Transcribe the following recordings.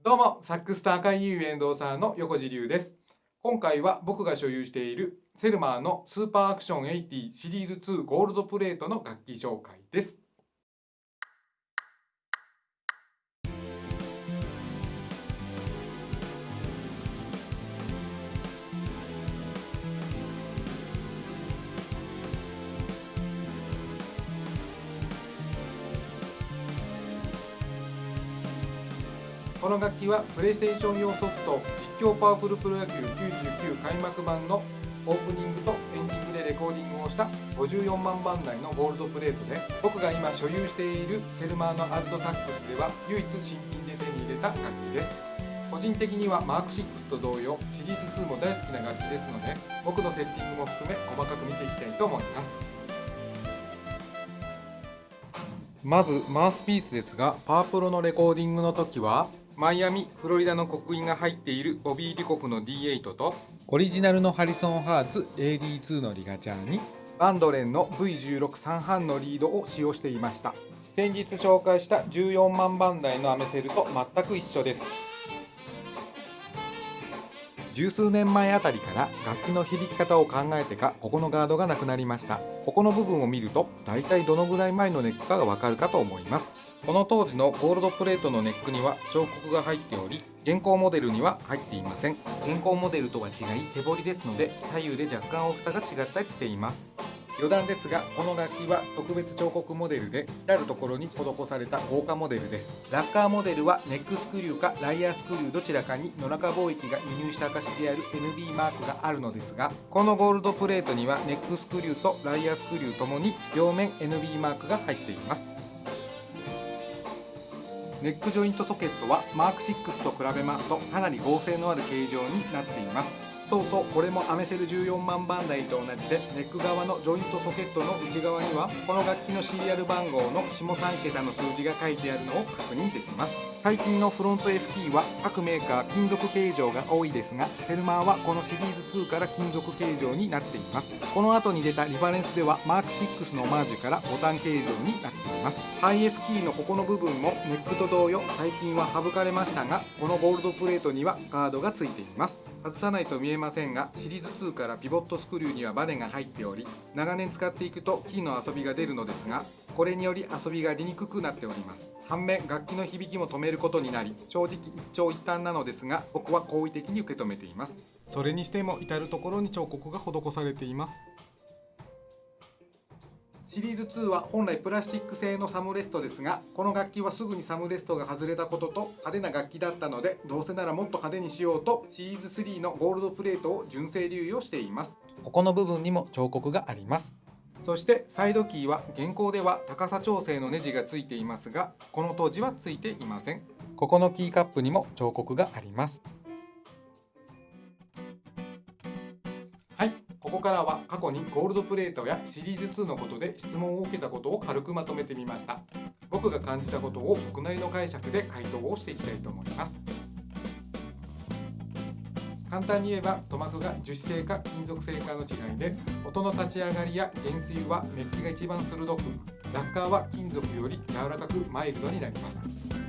どうも、サックスと赤いユーエンドーサーの横地龍です。今回は僕が所有しているセルマーのスーパーアクション80シリーズ2ゴールドプレートの楽器紹介です。この楽器はプレイステーション用ソフト実況パワフルプロ野球99開幕版のオープニングとエンディングでレコーディングをした54万番台のゴールドプレートで、僕が今所有しているセルマーのアルトサックスでは唯一新品で手に入れた楽器です。個人的にはマーク6と同様シリーズ2も大好きな楽器ですので、僕のセッティングも含め細かく見ていきたいと思います。まずマウスピースですが、パワープロのレコーディングの時はマイアミ、フロリダの刻印が入っているボビー・リコフの D8 とオリジナルのハリソン・ハーツ AD2 のリガチャーにバンドレンの V163 半のリードを使用していました。先日紹介した14万番台のアメセルと全く一緒です。十数年前あたりから楽器の響き方を考えてか、ここのガードがなくなりました。ここの部分を見ると大体どのぐらい前のネックかがわかるかと思います。この当時のゴールドプレートのネックには彫刻が入っており、現行モデルには入っていません。現行モデルとは違い手彫りですので、左右で若干大きさが違ったりしています。余談ですが、この楽器は特別彫刻モデルで至る所に施された豪華モデルです。ラッカーモデルはネックスクリューかライヤースクリューどちらかに野中貿易が輸入した証である NB マークがあるのですが、このゴールドプレートにはネックスクリューとライヤースクリューともに両面 NB マークが入っています。ネックジョイントソケットはマーク6と比べますとかなり剛性のある形状になっています。そうそう、これもアメセル14万番台と同じで、ネック側のジョイントソケットの内側にはこの楽器のシリアル番号の下3桁の数字が書いてあるのを確認できます。最近のフロント FT は各メーカー金属形状が多いですが、セルマーはこのシリーズ2から金属形状になっています。この後に出たリファレンスではマーク6のオマージュからボタン形状になっています。ハイ FT のここの部分もネックと同様最近は省かれましたが、このゴールドプレートにはガードがついています。外さないと見えませんが、シリーズ2からピボットスクリューにはバネが入っており、長年使っていくとキーの遊びが出るのですが、これにより遊びが出にくくなっております。反面楽器の響きも止めることになり、正直一長一短なのですが、僕は好意的に受け止めています。それにしても至る所に彫刻が施されています。シリーズ2は本来プラスチック製のサムレストですが、この楽器はすぐにサムレストが外れたことと派手な楽器だったので、どうせならもっと派手にしようとシリーズ3のゴールドプレートを純正流用しています。ここの部分にも彫刻があります。そしてサイドキーは現行では高さ調整のネジがついていますが、この当時はついていません。ここのキーカップにも彫刻があります。はい、ここからは過去にゴールドプレートやシリーズ2のことで質問を受けたことを軽くまとめてみました。僕が感じたことを僕なりの解釈で回答をしていきたいと思います。簡単に言えば、塗膜が樹脂製か金属製かの違いで、音の立ち上がりや減衰はメッキが一番鋭く、ラッカーは金属より柔らかくマイルドになります。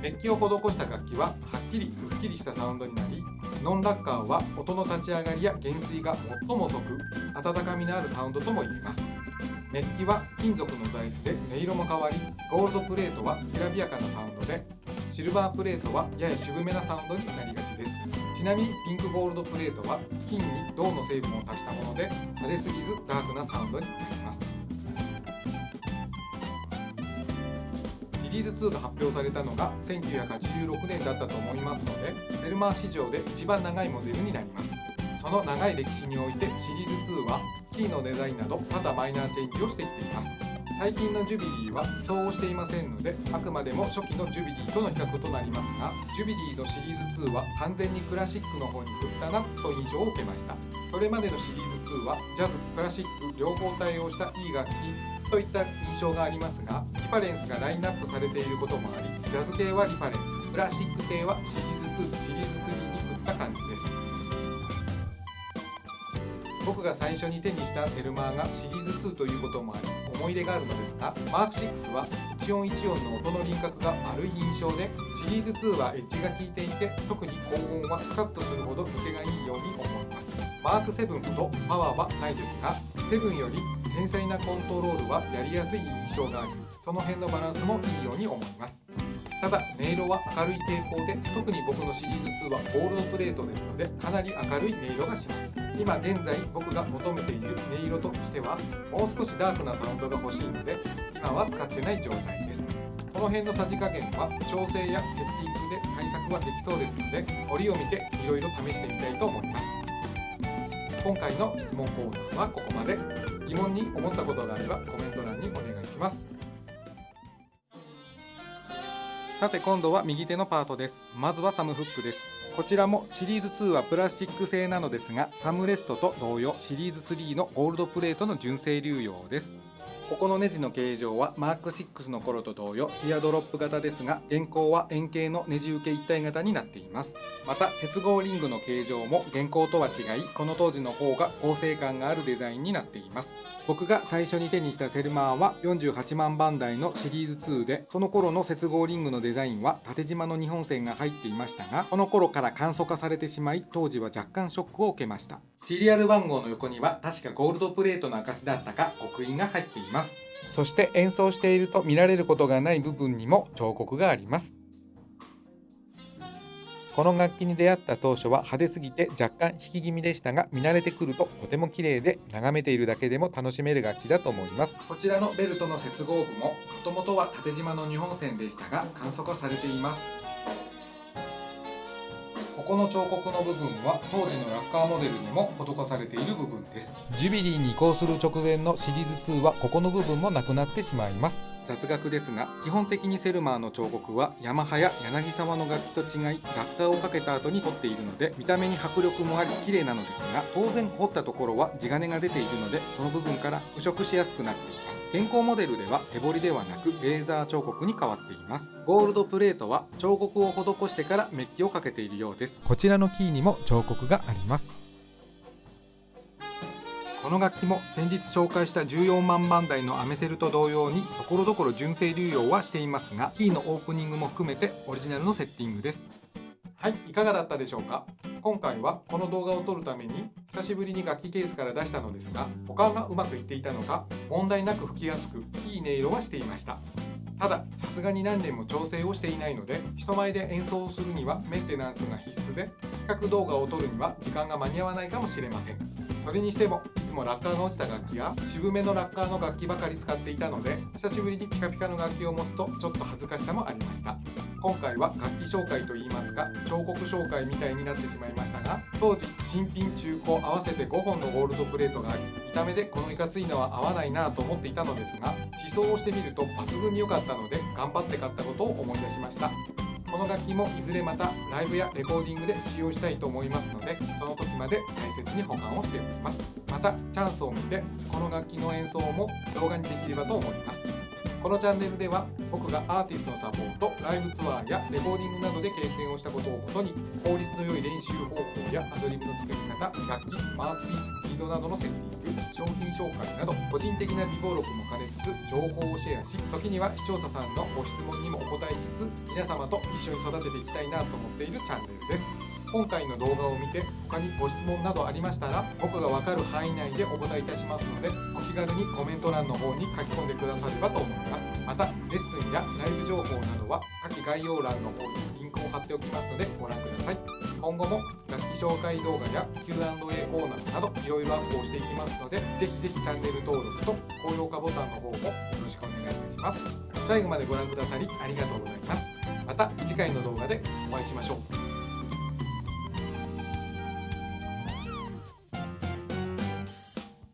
メッキを施した楽器ははっきりくっきりしたサウンドになり、ノンラッカーは音の立ち上がりや減衰が最も遅く、温かみのあるサウンドとも言えます。メッキは金属の材質で音色も変わり、ゴールドプレートはきらびやかなサウンドで、シルバープレートはやや渋めなサウンドになりがちです。ちなみにピンクゴールドプレートは金に銅の成分を足したもので、派手すぎずダークなサウンドになります。シリーズ2が発表されたのが1986年だったと思いますので、セルマー史上で一番長いモデルになります。その長い歴史においてシリーズ2はキーのデザインなどまだマイナーチェンジをしてきています。最近のジュビリーはそうをしていませんので、あくまでも初期のジュビリーとの比較となりますが、ジュビリーのシリーズ2は完全にクラシックの方に振ったなと印象を受けました。それまでのシリーズ2はジャズ、クラシック両方対応したいい楽器といった印象がありますが、リファレンスがラインナップされていることもあり、ジャズ系はリファレンス、クラシック系はシリーズ2、シリーズ3に振った感じです。僕が最初に手にしたセルマーがシリーズ2ということもあり思い入れがあるのですが、マーク6は一音一音の音の輪郭が丸い印象で、シシリーズ2はエッジが効いていて、特に高音はスカッとするほど抜けがいいように思います。マーク7ほどパワーはないですが、7より繊細なコントロールはやりやすい印象があり、その辺のバランスもいいように思います。ただ音色は明るい傾向で、特に僕のシリーズ2はゴールドプレートですので、かなり明るい音色がします。今現在僕が求めている音色としては、もう少しダークなサウンドが欲しいので、今は使ってない状態です。この辺のさじ加減は調整やセッティングで対策はできそうですので、折を見ていろいろ試してみたいと思います。今回の質問コーナーはここまで。疑問に思ったことがあればコメント欄にお願いします。さて今度は右手のパートです。まずはサムフックです。こちらもシリーズ2はプラスチック製なのですが、サムレストと同様シリーズ3のゴールドプレートの純正流用です。ここのネジの形状はマーク6の頃と同様ティアドロップ型ですが、現行は円形のネジ受け一体型になっています。また接合リングの形状も現行とは違い、この当時の方が構成感があるデザインになっています。僕が最初に手にしたセルマーは48万番台のシリーズ2で、その頃の接合リングのデザインは縦縞の2本線が入っていましたが、この頃から簡素化されてしまい、当時は若干ショックを受けました。シリアル番号の横には確かゴールドプレートの証だったか刻印が入っています。そして演奏していると見られることがない部分にも彫刻があります。この楽器に出会った当初は派手すぎて若干引き気味でしたが、見慣れてくるととても綺麗で、眺めているだけでも楽しめる楽器だと思います。こちらのベルトの接合部ももともとは縦縞の2本線でしたが簡素化されています。ここの彫刻の部分は当時のラッカーモデルにも施されている部分です。ジュビリーに移行する直前のシリーズ2はここの部分もなくなってしまいます。雑学ですが、基本的にセルマーの彫刻はヤマハや柳沢の楽器と違い、ラッカーをかけた後に彫っているので見た目に迫力もあり綺麗なのですが、当然彫ったところは地金が出ているので、その部分から腐食しやすくなっています。現行モデルでは手彫りではなくレーザー彫刻に変わっています。ゴールドプレートは彫刻を施してからメッキをかけているようです。こちらのキーにも彫刻があります。この楽器も先日紹介した14万番台のアメセルと同様にところどころ純正流用はしていますが、キーのオープニングも含めてオリジナルのセッティングです。はい、いかがだったでしょうか。今回はこの動画を撮るために久しぶりに楽器ケースから出したのですが、保管がうまくいっていたのか問題なく吹きやすくいい音色はしていました。たださすがに何年も調整をしていないので、人前で演奏をするにはメンテナンスが必須で、比較動画を撮るには時間が間に合わないかもしれません。それにしてもいつもラッカーが落ちた楽器や渋めのラッカーの楽器ばかり使っていたので、久しぶりにピカピカの楽器を持つとちょっと恥ずかしさもありました。今回は楽器紹介といいますか彫刻紹介みたいになってしまいましたが、当時新品中古合わせて5本のゴールドプレートがあり、見た目でこのいかついのは合わないなと思っていたのですが、試奏をしてみると抜群に良かったので頑張って買ったことを思い出しました。この楽器もいずれまたライブやレコーディングで使用したいと思いますので、その時まで大切に保管をしておきます。またチャンスを見てこの楽器の演奏も動画にできればと思います。このチャンネルでは僕がアーティストのサポート、ライブツアーやレコーディングなどで経験をしたことをもとに、効率の良い練習方法やアドリブの作り方、楽器、マウスピース、リードなどのセッティング、商品紹介など個人的な備忘録も兼ねつつ情報をシェアし、時には視聴者さんのご質問にもお答えしつつ、皆様と一緒に育てていきたいなと思っているチャンネルです。今回の動画を見て他にご質問などありましたら、僕が分かる範囲内でお答えいたしますので、お気軽にコメント欄の方に書き込んでくださればと思います。またレッスンやライブ情報などは下記概要欄の方にリンクを貼っておきますのでご覧ください。今後も楽器紹介動画や Q&A コーナーなどいろいろアップをしていきますので、ぜひぜひチャンネル登録と高評価ボタンの方もよろしくお願いいたします。最後までご覧くださりありがとうございます。また次回の動画でお会いしましょう。